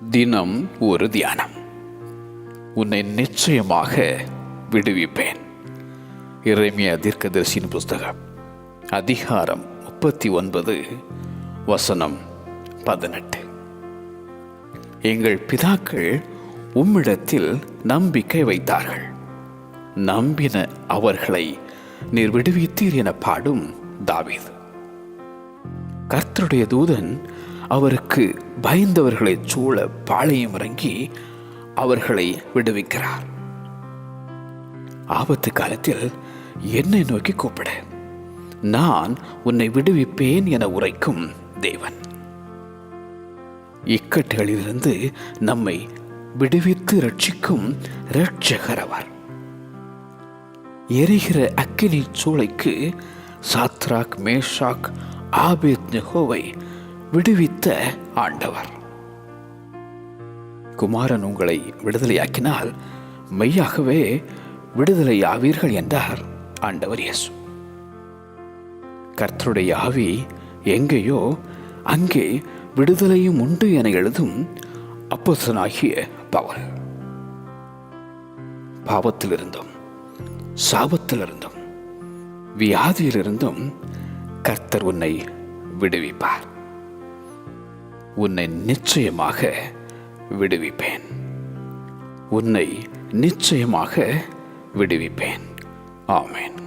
தினம் ஒரு தியானம். உன்னை நிச்சயமாக விடுவிப்பேன். எரேமியா தீர்க்கதரிசியின் புஸ்தகம் அதிகாரம் 39 வசனம் 18. எங்கள் பிதாக்கள் உம்மிடத்தில் நம்பிக்கை வைத்தார்கள், நம்பின அவர்களை நீர் விடுவித்தீர் என பாடும் தாவீது. கர்த்தருடைய தூதன் அவருக்கு பயந்தவர்களை சூழ பாளையம் இறங்கி அவர்களை விடுவிக்கிறார். ஆபத்து காலத்தில் என்னை நோக்கி கூப்பிட, நான் உன்னை விடுவிப்பேன் என உரைக்கும் தேவன். இக்கட்டுகளிலிருந்து நம்மை விடுவித்து ரட்சிக்கும் இரட்சகர் அவர். எரிகிற அக்கினி சூளைக்கு சாத்ராக், மேஷாக், ஆபேத்நேகோவை விடுவித்த ஆண்டவர். குமாரன் உங்களை விடுதலையாக்கினால் மெய்யாகவே விடுதலை ஆவீர்கள் என்றார் ஆண்டவர் இயேசு. கர்த்தருடைய ஆவி எங்கேயோ அங்கே விடுதலையும் உண்டு என எழுதும் அப்போஸ்தலனாகிய பவுல். பாவத்திலிருந்தும் சாபத்திலிருந்தும் வியாதியிலிருந்தும் கர்த்தர் உன்னை விடுவிப்பார். உன்னை நிச்சயமாக விடுவிப்பேன். உன்னை நிச்சயமாக விடுவிப்பேன். ஆமென்.